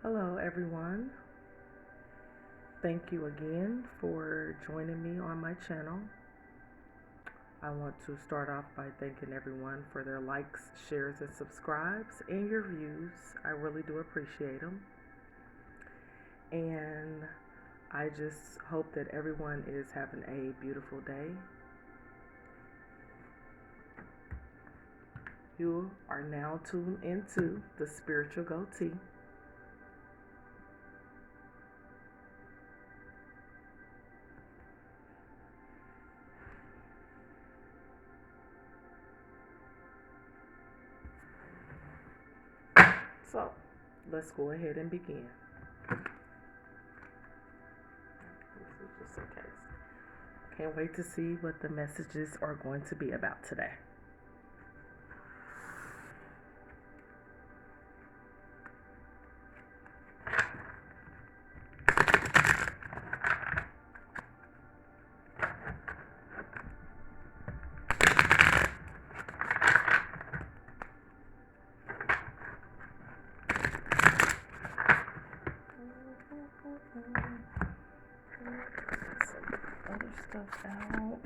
Hello, everyone. Thank you again for joining me on my channel. I want to start off by thanking everyone for their likes, shares, and subscribes and your views. I really do appreciate them. And I just hope that everyone is having a beautiful day. You are now tuned into the Spiritual Goatee. So, let's go ahead and begin. This is just okay. Can't wait to see what the messages are going to be about today. Some other stuff out.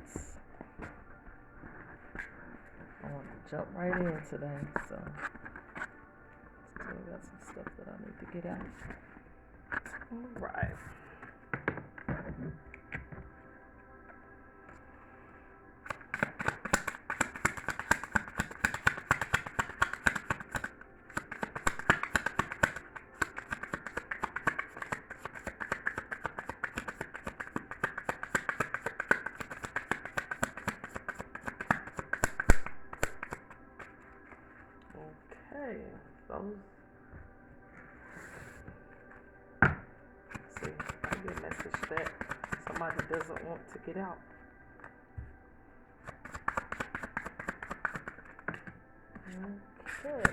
I want to jump right in today, so still got some stuff that I need to get out. All right. Okay. Those. Let's see. I get a message that somebody doesn't want to get out. Okay.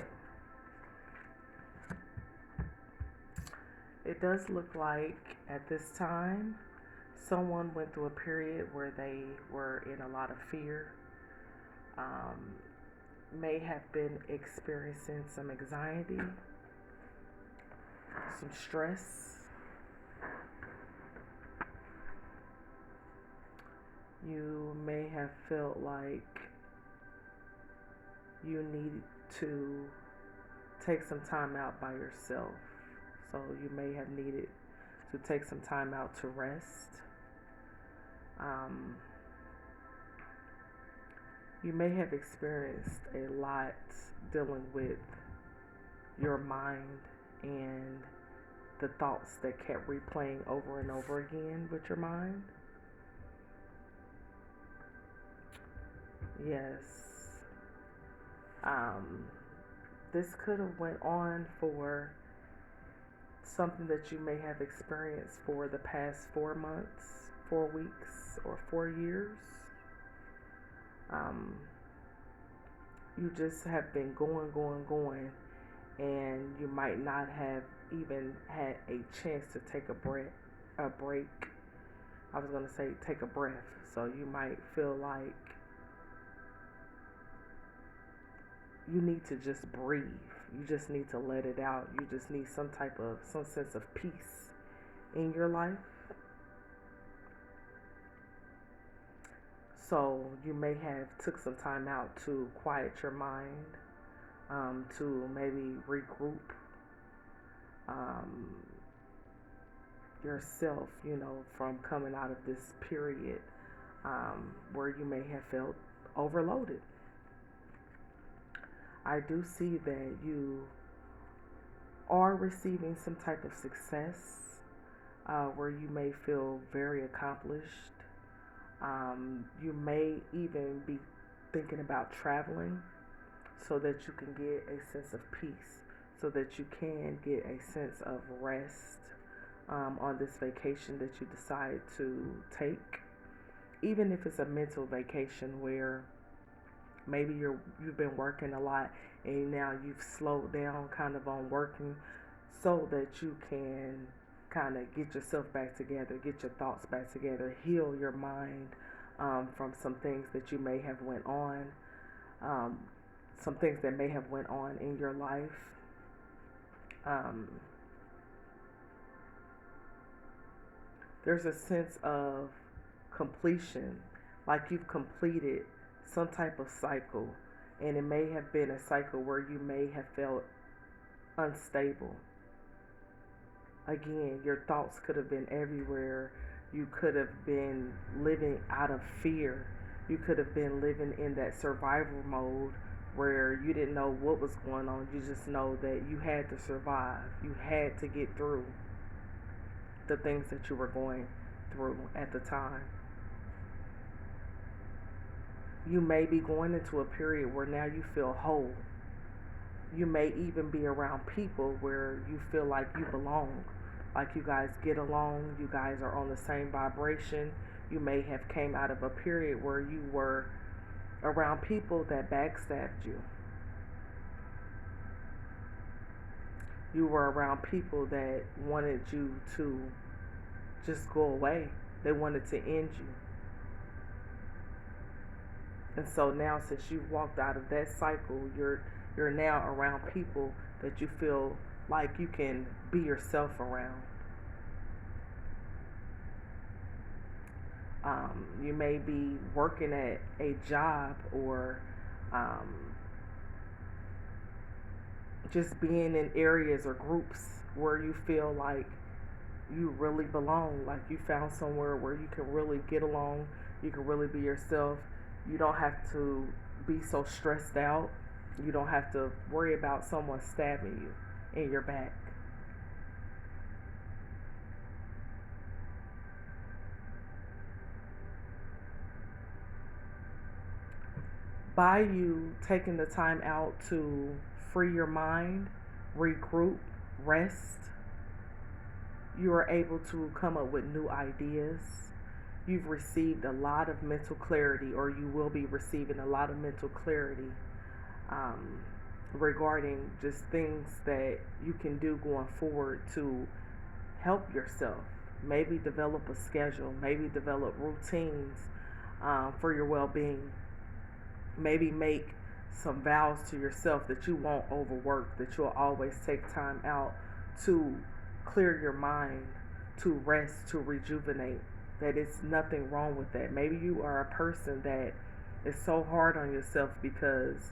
It does look like at this time someone went through a period where they were in a lot of fear, may have been experiencing some anxiety, some stress. You may have felt like you need to take some time out by yourself. So you may have needed to take some time out to rest. You may have experienced a lot dealing with your mind and the thoughts that kept replaying over and over again with your mind. Yes. This could have went on for something that you may have experienced for the past 4 months, 4 weeks, or 4 years. You just have been going, and you might not have even had a chance to take a break. I was gonna say take a breath. So you might feel like you need to just breathe. You just need to let it out. You just need some sense of peace in your life. So you may have took some time out to quiet your mind, to maybe regroup um, yourself, from coming out of this period where you may have felt overloaded. I do see that you are receiving some type of success where you may feel very accomplished. You may even be thinking about traveling so that you can get a sense of peace, so that you can get a sense of rest on this vacation that you decide to take. Even if it's a mental vacation where maybe you've been working a lot and now you've slowed down kind of on working so that you can kind of get yourself back together, get your thoughts back together, heal your mind from some things that you may have went on, some things that may have went on in your life. Um, there's a sense of completion, like you've completed some type of cycle, and it may have been a cycle where you may have felt unstable. Again, your thoughts could have been everywhere. You could have been living out of fear. You could have been living in that survival mode where you didn't know what was going on. You just know that you had to survive. You had to get through the things that you were going through at the time. You may be going into a period where now you feel whole. You may even be around people where you feel like you belong, like you guys get along, you guys are on the same vibration. You may have came out of a period where you were around people that backstabbed you. You were around people that wanted you to just go away. They wanted to end you. And so now, since you've walked out of that cycle, you're now around people that you feel like you can be yourself around. You may be working at a job, or just being in areas or groups where you feel like you really belong, like you found somewhere where you can really get along, you can really be yourself. You don't have to be so stressed out. You don't have to worry about someone stabbing you in your back. By you taking the time out to free your mind, regroup, rest, you are able to come up with new ideas. You've received a lot of mental clarity, or you will be receiving a lot of mental clarity um, regarding just things that you can do going forward to help yourself. Maybe develop a schedule, maybe develop routines for your well being. Maybe make some vows to yourself that you won't overwork, that you'll always take time out to clear your mind, to rest, to rejuvenate. That it's nothing wrong with that. Maybe you are a person that is so hard on yourself because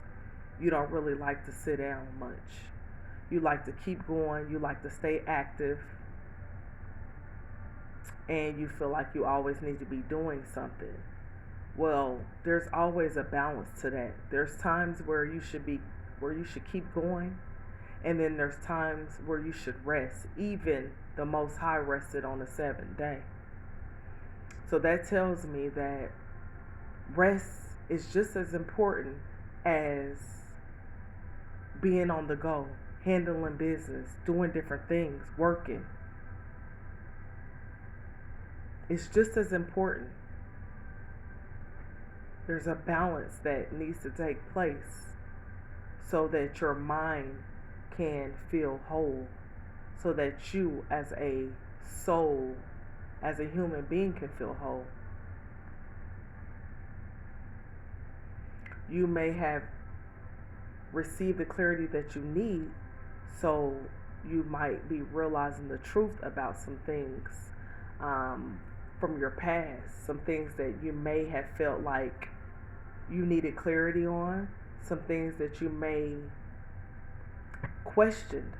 you don't really like to sit down much. You like to keep going, you like to stay active, and you feel like you always need to be doing something. Well, there's always a balance to that. There's times where you should keep going, and then there's times where you should rest. Even the Most High rested on the seventh day. So that tells me that rest is just as important as being on the go, handling business, doing different things, working. It's just as important. There's a balance that needs to take place so that your mind can feel whole, so that you as a soul, as a human being, can feel whole. You may have received the clarity that you need, so you might be realizing the truth about some things from your past, some things that you may have felt like you needed clarity on, some things that you may questioned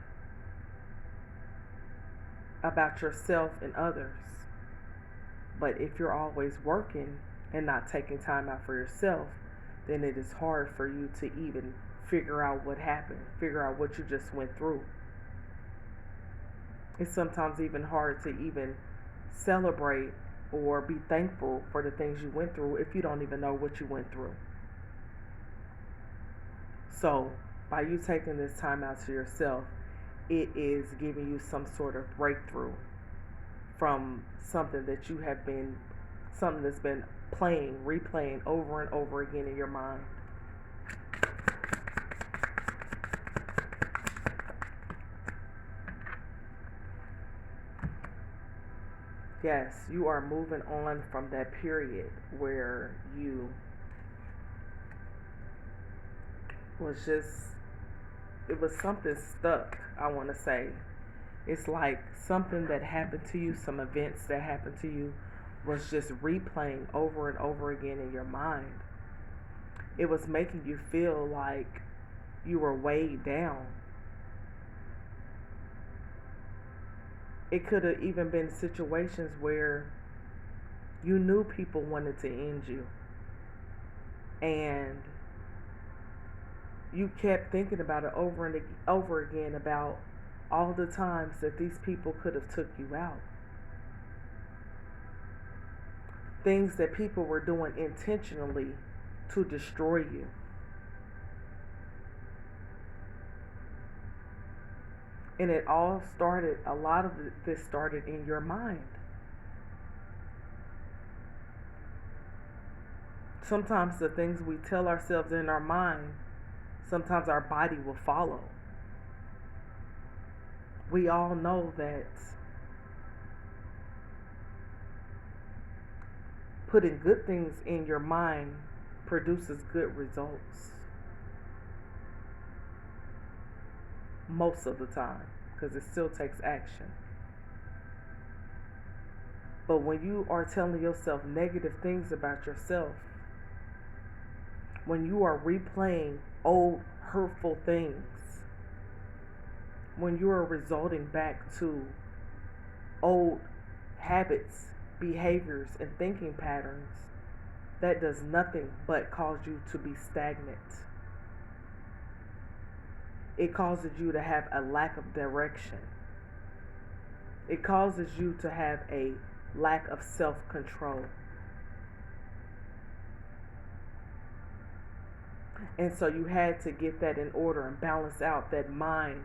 about yourself and others. But if you're always working and not taking time out for yourself, then it is hard for you to even figure out what happened, figure out what you just went through. It's sometimes even hard to even celebrate or be thankful for the things you went through if you don't even know what you went through. So, by you taking this time out to yourself, it is giving you some sort of breakthrough from something that you have been, something that's been replaying over and over again in your mind. Yes, you are moving on from that period where you was just, it was something stuck, I want to say. It's like something that happened to you, some events that happened to you, was just replaying over and over again in your mind. It was making you feel like you were weighed down. It could have even been situations where you knew people wanted to end you, and you kept thinking about it over and over again about all the times that these people could have took you out. Things that people were doing intentionally to destroy you. And it all started, a lot of this started in your mind. Sometimes the things we tell ourselves in our mind, sometimes our body will follow. We all know that putting good things in your mind produces good results. Most of the time, because it still takes action. But when you are telling yourself negative things about yourself, when you are replaying old hurtful things, when you are resorting back to old habits, behaviors, and thinking patterns, that does nothing but cause you to be stagnant. It causes you to have a lack of direction. It causes you to have a lack of self-control. And so you had to get that in order and balance out that mind,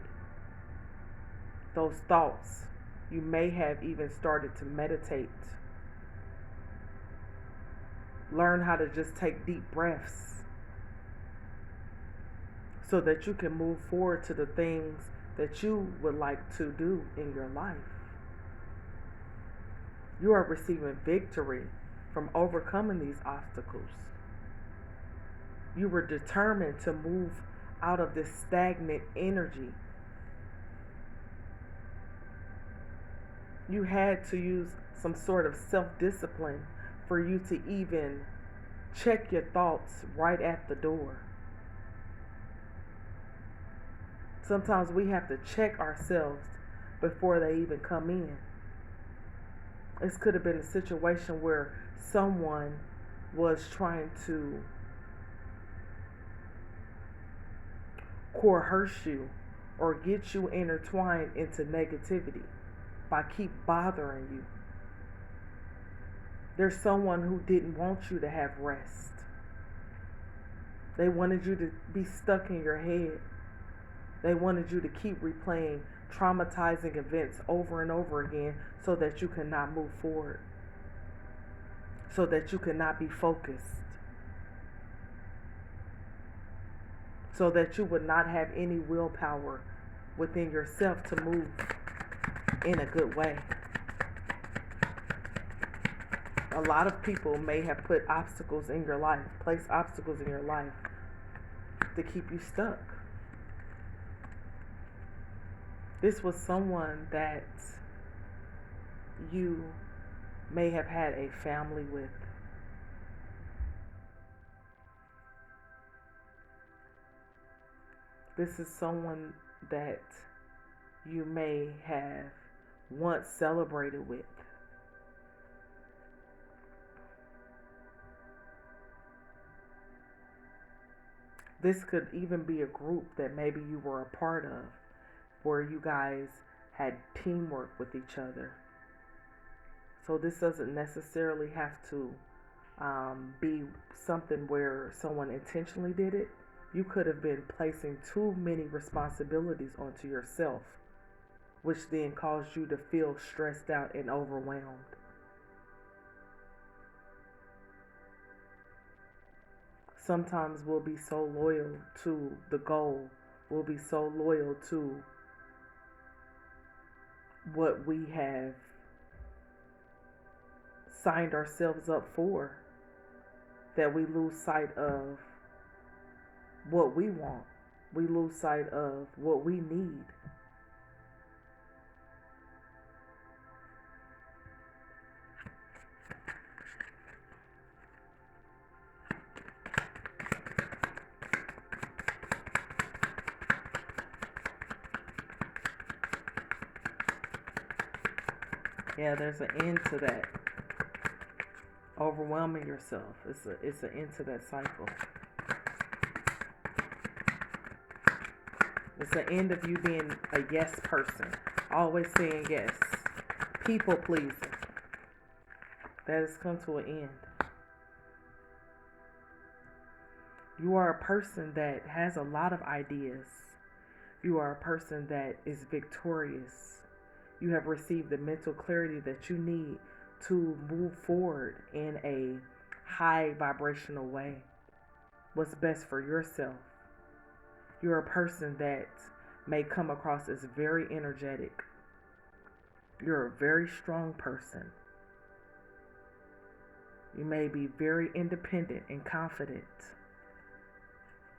those thoughts. You may have even started to meditate. Learn how to just take deep breaths so that you can move forward to the things that you would like to do in your life. You are receiving victory from overcoming these obstacles. You were determined to move out of this stagnant energy. You had to use some sort of self-discipline for you to even check your thoughts right at the door. Sometimes we have to check ourselves before they even come in. This could have been a situation where someone was trying to coerce you or get you intertwined into negativity by keep bothering you. There's someone who didn't want you to have rest. They wanted you to be stuck in your head. They wanted you to keep replaying traumatizing events over and over again so that you cannot move forward, so that you cannot be focused, so that you would not have any willpower within yourself to move in a good way. A lot of people may have put obstacles in your life, placed obstacles in your life to keep you stuck. This was someone that you may have had a family with. This is someone that you may have once celebrated with. This could even be a group that maybe you were a part of, where you guys had teamwork with each other. So this doesn't necessarily have to be something where someone intentionally did it. You could have been placing too many responsibilities onto yourself, which then caused you to feel stressed out and overwhelmed. Sometimes we'll be so loyal to the goal, we'll be so loyal to what we have signed ourselves up for, that we lose sight of what we want. We lose sight of what we need. Yeah, there's an end to that. Overwhelming yourself. It's an end to that cycle. It's the end of you being a yes person. Always saying yes. People pleasing. That has come to an end. You are a person that has a lot of ideas. You are a person that is victorious. You have received the mental clarity that you need to move forward in a high vibrational way. What's best for yourself. You're a person that may come across as very energetic. You're a very strong person. You may be very independent and confident.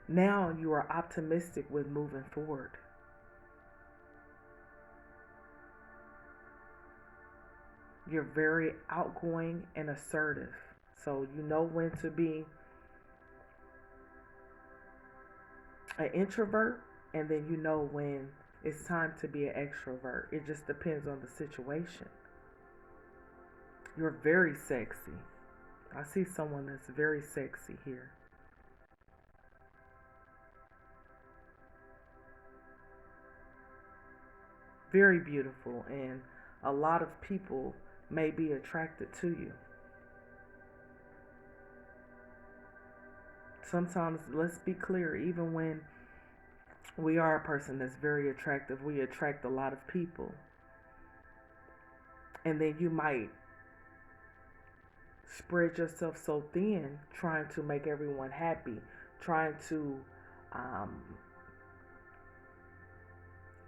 Now you are optimistic with moving forward. You're very outgoing and assertive. So you know when to be an introvert, and then you know when it's time to be an extrovert. It just depends on the situation. You're very sexy. I see someone that's very sexy here. Very beautiful, and a lot of people may be attracted to you. Sometimes, let's be clear, even when we are a person that's very attractive, we attract a lot of people. And then you might spread yourself so thin trying to make everyone happy, trying to, um,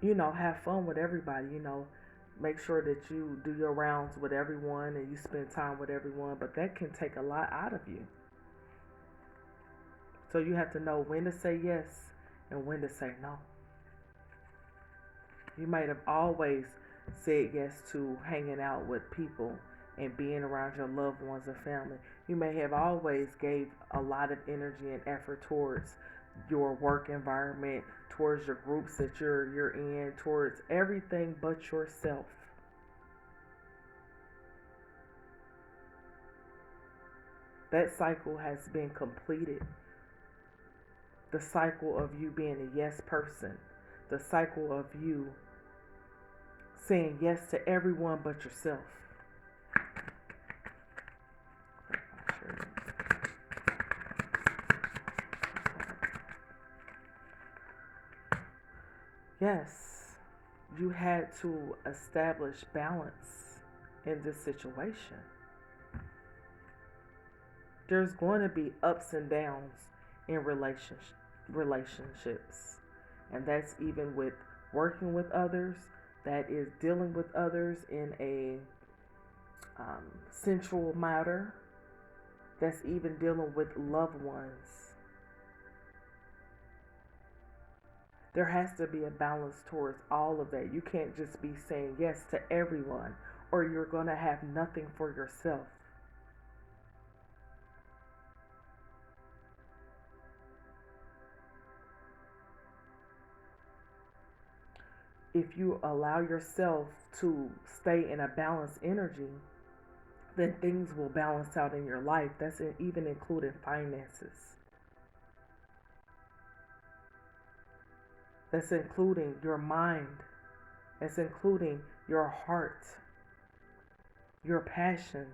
have fun with everybody, make sure that you do your rounds with everyone and you spend time with everyone, but that can take a lot out of you. So you have to know when to say yes and when to say no. You might have always said yes to hanging out with people and being around your loved ones and family. You may have always gave a lot of energy and effort towards your work environment, towards your groups that you're in, towards everything but yourself. That cycle has been completed. The cycle of you being a yes person, the cycle of you saying yes to everyone but yourself. Yes, you had to establish balance in this situation. There's going to be ups and downs in relationships, and that's even with working with others, that is dealing with others in a sensual matter, that's even dealing with loved ones. There has to be a balance towards all of that. You can't just be saying yes to everyone, or you're going to have nothing for yourself. If you allow yourself to stay in a balanced energy, then things will balance out in your life. That's even including finances. That's including your mind. That's including your heart, your passions.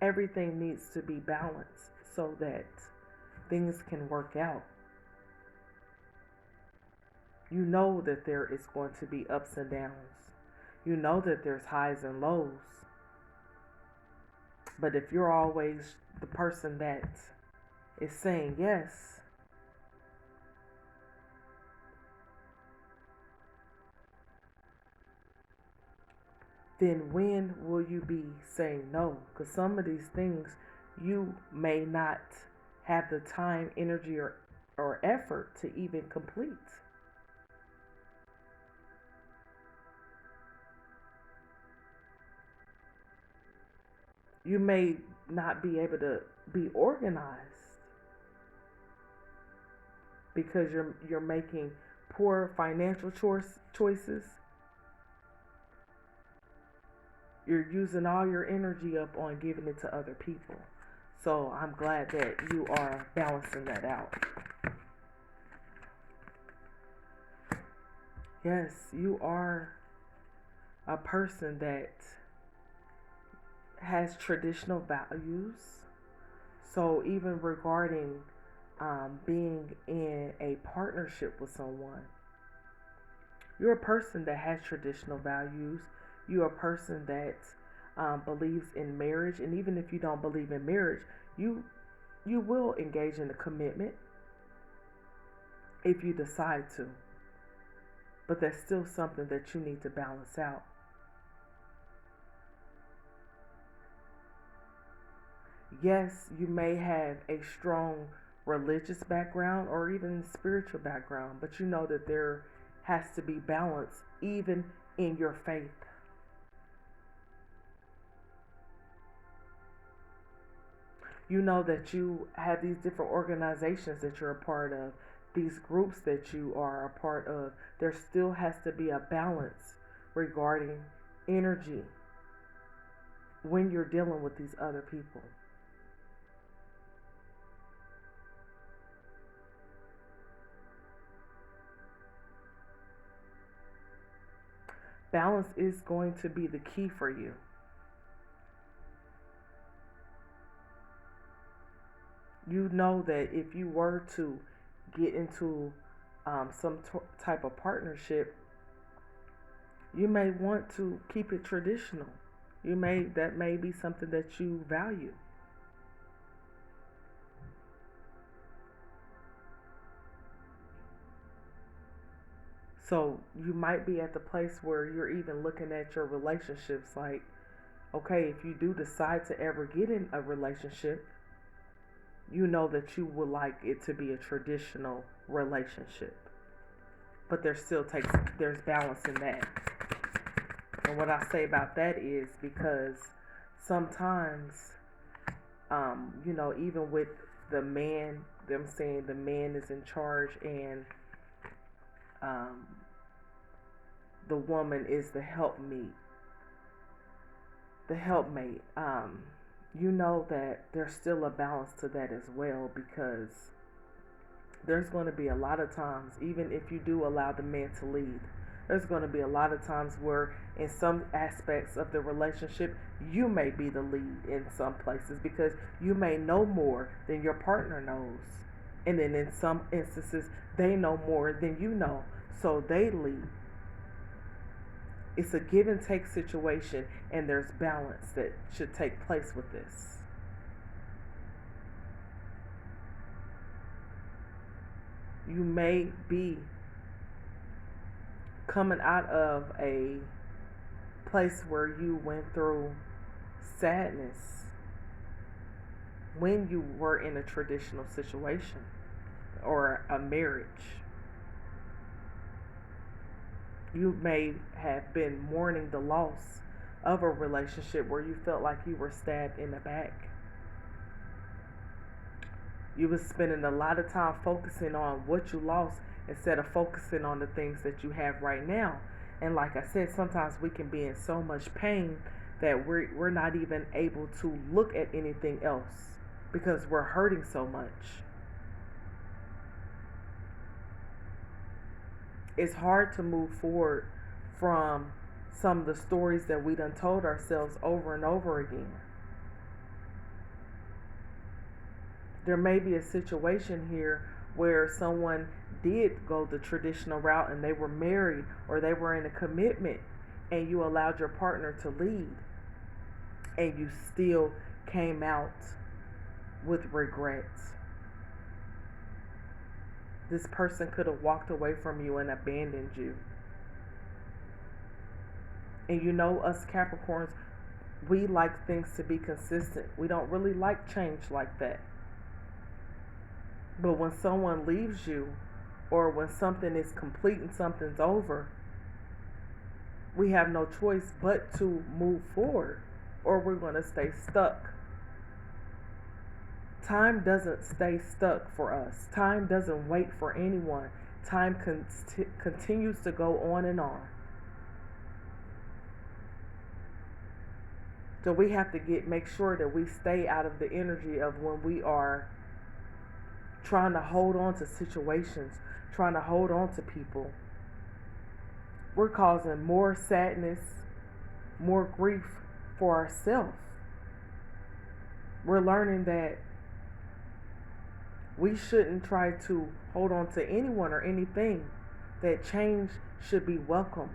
Everything needs to be balanced so that things can work out. You know that there is going to be ups and downs. You know that there's highs and lows. But if you're always the person that is saying yes, then when will you be saying no? Because some of these things you may not have the time, energy, or effort to even complete. You may not be able to be organized because you're making poor financial choices. You're using all your energy up on giving it to other people. So I'm glad that you are balancing that out. Yes, you are a person that has traditional values. So even regarding being in a partnership with someone, you're a person that has traditional values. You're a person that believes in marriage, and even if you don't believe in marriage, you will engage in a commitment if you decide to. But that's still something that you need to balance out. Yes, you may have a strong religious background or even spiritual background, but you know that there has to be balance even in your faith. You know that you have these different organizations that you're a part of, these groups that you are a part of. There still has to be a balance regarding energy when you're dealing with these other people. Balance is going to be the key for you. You know that if you were to get into some type of partnership, you may want to keep it traditional. That may be something that you value. So you might be at the place where you're even looking at your relationships like, okay, if you do decide to ever get in a relationship, you know that you would like it to be a traditional relationship. But there's balance in that. And what I say about that is because sometimes, even with the man, them saying the man is in charge and um, the woman is the helpmate. You know that there's still a balance to that as well, because there's going to be a lot of times, even if you do allow the man to lead, there's going to be a lot of times where in some aspects of the relationship you may be the lead in some places because you may know more than your partner knows, and then in some instances they know more than you know, so they lead. It's a give and take situation, and there's balance that should take place with this. You may be coming out of a place where you went through sadness when you were in a traditional situation or a marriage. You may have been mourning the loss of a relationship where you felt like you were stabbed in the back. You was spending a lot of time focusing on what you lost instead of focusing on the things that you have right now. And like I said, sometimes we can be in so much pain that we're not even able to look at anything else because we're hurting so much. It's hard to move forward from some of the stories that we done told ourselves over and over again. There may be a situation here where someone did go the traditional route and they were married or they were in a commitment and you allowed your partner to lead and you still came out with regrets. This person could have walked away from you and abandoned you. And you know, us Capricorns, we like things to be consistent. We don't really like change like that. But when someone leaves you, or when something is complete and something's over, we have no choice but to move forward, or we're going to stay stuck. Time doesn't stay stuck for us. Time doesn't wait for anyone. Time continues to go on and on. So we have to make sure that we stay out of the energy of when we are trying to hold on to situations, trying to hold on to people. We're causing more sadness, more grief for ourselves. We're learning that we shouldn't try to hold on to anyone or anything, that change should be welcomed.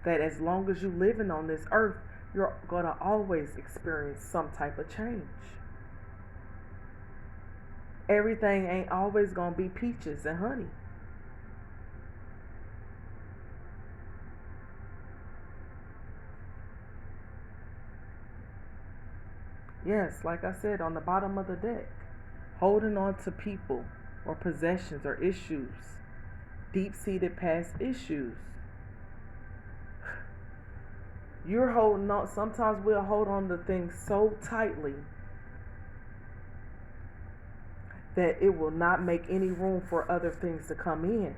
That as long as you're living on this earth, you're going to always experience some type of change. Everything ain't always going to be peaches and honey. Yes, like I said, on the bottom of the deck, holding on to people or possessions or issues, deep-seated past issues. You're holding on. Sometimes we'll hold on to things so tightly that it will not make any room for other things to come in.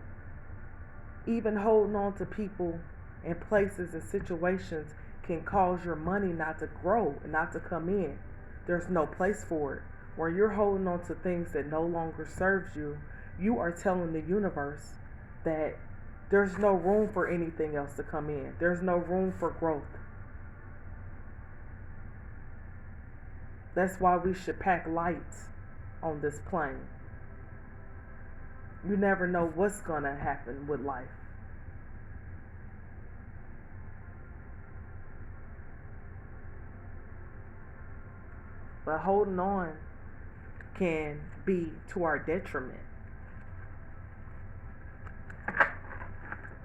Even holding on to people and places and situations can cause your money not to grow and not to come in. There's no place for it. When you're holding on to things that no longer serves you, you are telling the universe that there's no room for anything else to come in. There's no room for growth. That's why we should pack light on this plane. You never know what's going to happen with life. But holding on can be to our detriment.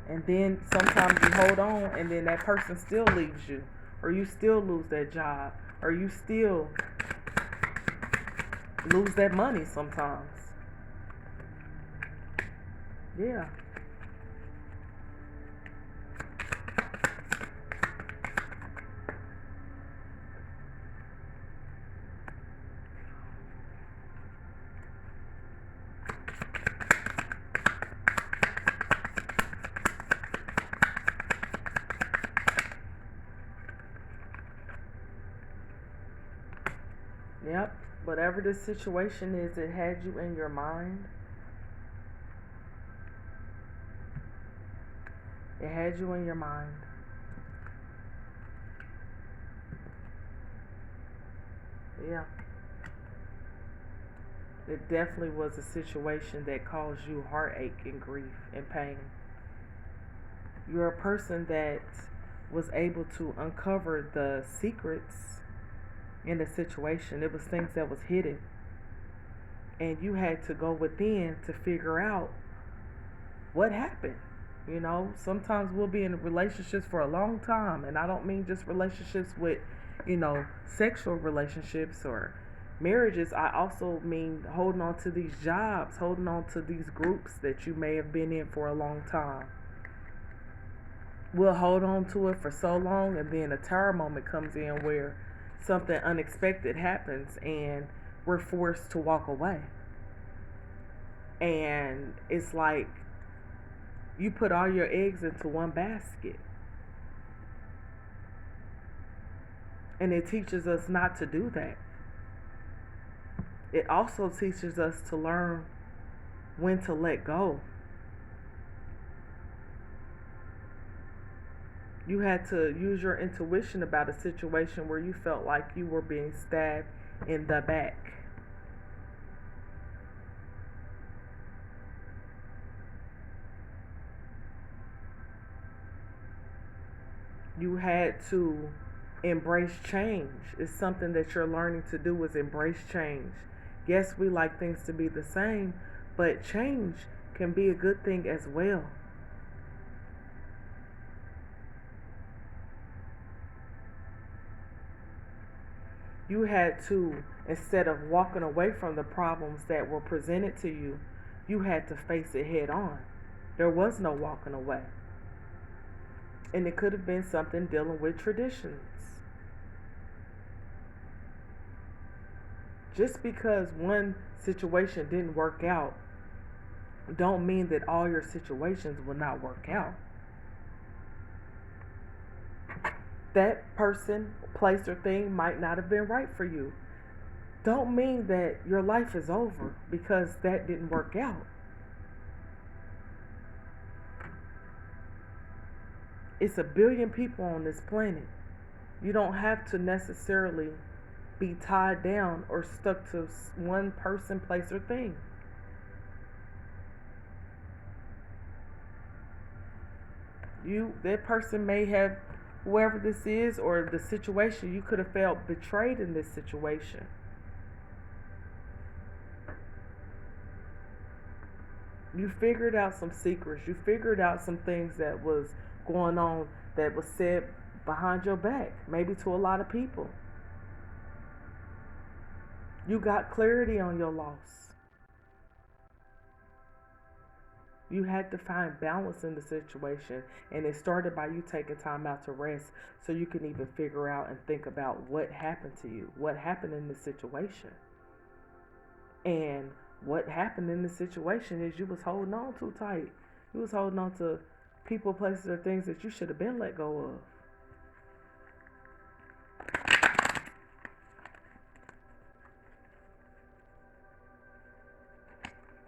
And then sometimes you hold on and then that person still leaves you, or you still lose that job, or you still lose that money sometimes. Yeah. Yep. Whatever the situation is, it had you in your mind. It had you in your mind. Yeah. It definitely was a situation that caused you heartache and grief and pain. You're a person that was able to uncover the secrets in the situation. It was things that was hidden. And you had to go within to figure out what happened. You know, sometimes we'll be in relationships for a long time. And I don't mean just relationships with, sexual relationships or marriages. I also mean holding on to these jobs, holding on to these groups that you may have been in for a long time. We'll hold on to it for so long, and then a terror moment comes in where something unexpected happens and we're forced to walk away. And it's like you put all your eggs into one basket. And it teaches us not to do that. It also teaches us to learn when to let go. You had to use your intuition about a situation where you felt like you were being stabbed in the back. You had to embrace change. It's something that you're learning to do, is embrace change. Yes, we like things to be the same, but change can be a good thing as well. You had to, instead of walking away from the problems that were presented to you, you had to face it head on. There was no walking away. And it could have been something dealing with traditions. Just because one situation didn't work out, don't mean that all your situations will not work out. that person, place, or thing might not have been right for you. Don't mean that your life is over because that didn't work out. It's a billion people on this planet. You don't have to necessarily be tied down or stuck to one person, place, or thing. That person may have, whoever this is or the situation, you could have felt betrayed in this situation. You figured out some secrets. You figured out some things that was going on that was said behind your back, maybe to a lot of people. You got clarity on your loss. You had to find balance in the situation, and it started by you taking time out to rest so you can even figure out and think about what happened to you, what happened in the situation. And what happened in the situation is you was holding on too tight. You was holding on to people, places, or things that you should have been let go of.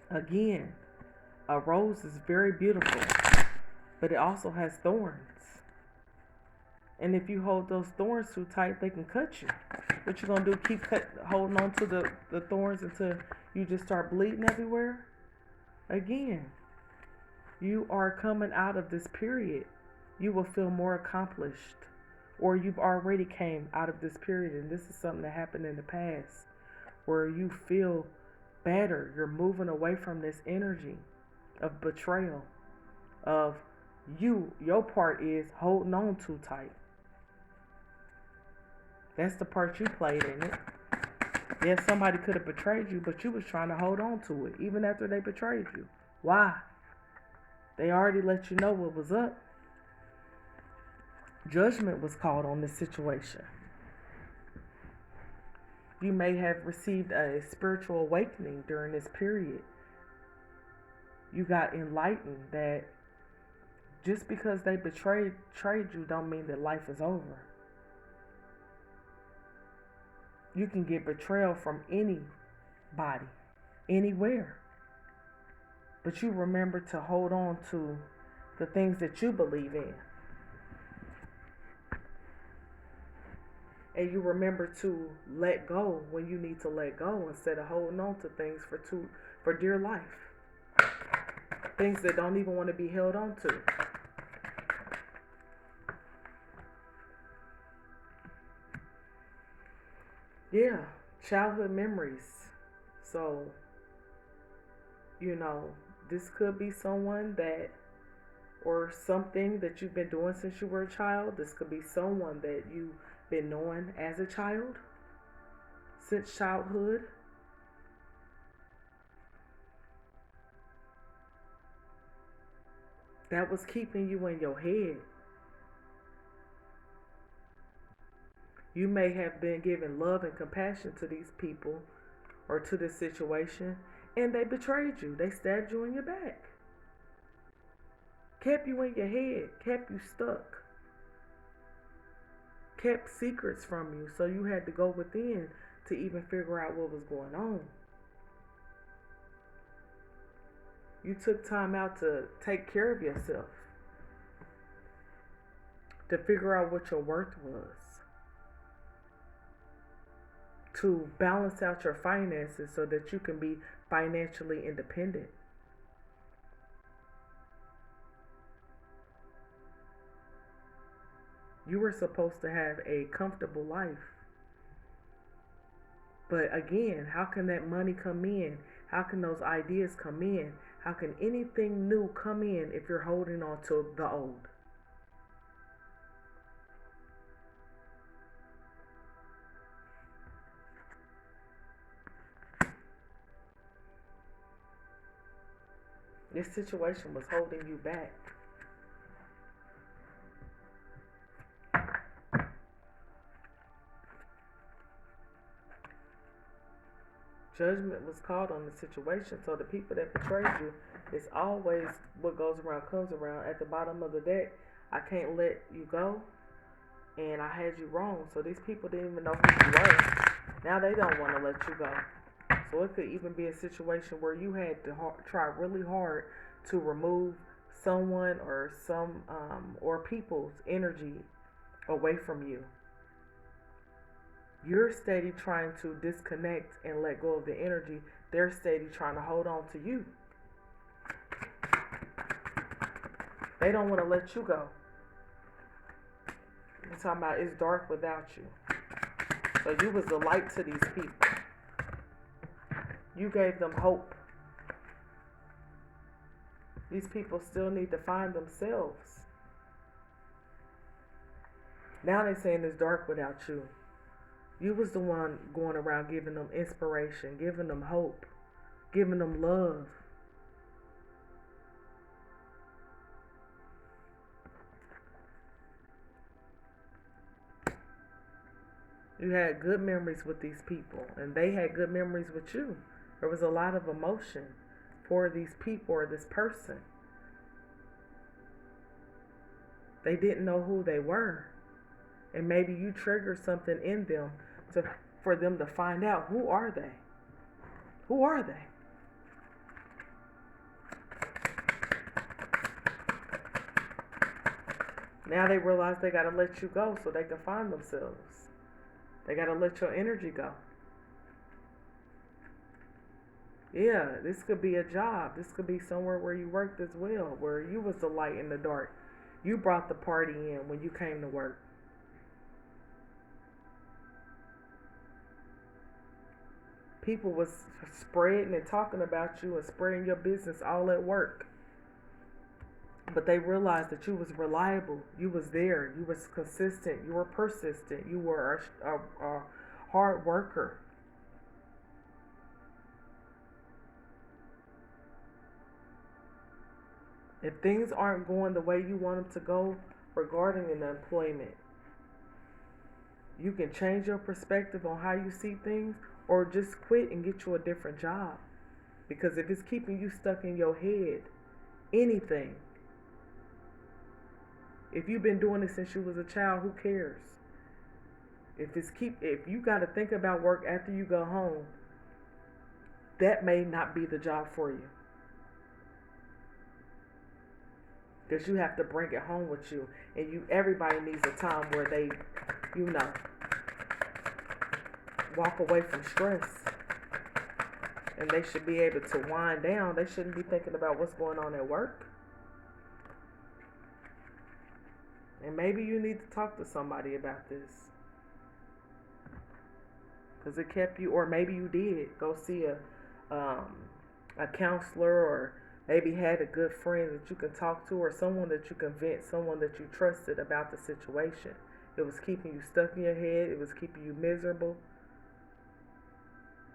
Again, a rose is very beautiful, but it also has thorns. And if you hold those thorns too tight, they can cut you. What you gonna do? Keep holding on to the thorns until you just start bleeding everywhere? Again, you are coming out of this period. You will feel more accomplished. Or you've already came out of this period, and this is something that happened in the past where you feel better. You're moving away from this energy of betrayal, of your part is holding on too tight. That's the part you played in it. Yes, somebody could have betrayed you, but you was trying to hold on to it even after they betrayed you. Why? They already let you know what was up. Judgment was called on this situation. You may have received a spiritual awakening during this period. You got enlightened that just because they betrayed you don't mean that life is over. You can get betrayal from anybody, anywhere. But you remember to hold on to the things that you believe in. And you remember to let go when you need to let go instead of holding on to things for dear life. Things that don't even want to be held on to. Yeah, childhood memories. So, this could be someone that, or something that you've been doing since you were a child. This could be someone that you've been knowing as a child, since childhood. That was keeping you in your head. You may have been giving love and compassion to these people or to this situation, and they betrayed you. They stabbed you in your back. Kept you in your head, kept you stuck. Kept secrets from you, so you had to go within to even figure out what was going on. You took time out to take care of yourself, to figure out what your worth was, to balance out your finances so that you can be financially independent. You were supposed to have a comfortable life. But again, how can that money come in? How can those ideas come in? How can anything new come in if you're holding on to the old? This situation was holding you back. Judgment was called on the situation, so the people that betrayed you, it's always what goes around comes around. At the bottom of the deck, I can't let you go. and I had you wrong. So these people didn't even know who you were. Now they don't want to let you go. So it could even be a situation where you had to try really hard to remove someone or some or people's energy away from you. You're steady trying to disconnect and let go of the energy. They're steady trying to hold on to you. They don't want to let you go. I'm talking about it's dark without you. So you was the light to these people. You gave them hope. These people still need to find themselves. Now they're saying it's dark without you. You was the one going around giving them inspiration, giving them hope, giving them love. You had good memories with these people, and they had good memories with you. There was a lot of emotion for these people or this person. They didn't know who they were. And maybe you triggered something in them for them to find out, who are they? Who are they? Now they realize they got to let you go so they can find themselves. They got to let your energy go. Yeah, this could be a job. This could be somewhere where you worked as well, where you was the light in the dark. You brought the party in when you came to work. People was spreading and talking about you and spreading your business all at work. But they realized that you was reliable. You was there. You was consistent. You were persistent. You were a hard worker. If things aren't going the way you want them to go regarding an employment, you can change your perspective on how you see things, or just quit and get you a different job. Because if it's keeping you stuck in your head, anything, if you've been doing it since you was a child, who cares? If you got to think about work after you go home, that may not be the job for you. Because you have to bring it home with you, and everybody needs a time where they, walk away from stress, and they should be able to wind down. They shouldn't be thinking about what's going on at work. And maybe you need to talk to somebody about this, because it kept you, or maybe you did go see a counselor, or maybe had a good friend that you can talk to, or someone that you can vent, someone that you trusted about the situation. It was keeping you stuck in your head. It was keeping you miserable.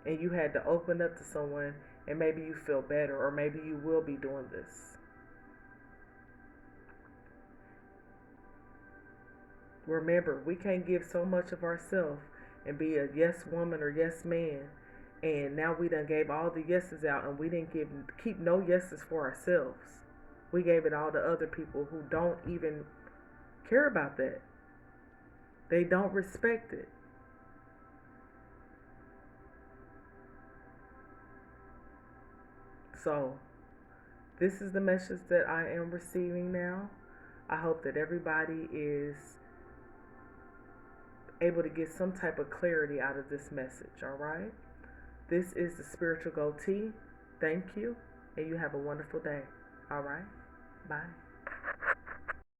And you had to open up to someone, and maybe you feel better, or maybe you will be doing this. Remember, we can't give so much of ourselves and be a yes woman or yes man, and now we done gave all the yeses out, and we didn't keep no yeses for ourselves. We gave it all to other people who don't even care about that. They don't respect it. So, this is the message that I am receiving now. I hope that everybody is able to get some type of clarity out of this message, all right? This is the Spiritual Goatee. Thank you, and you have a wonderful day. All right? Bye.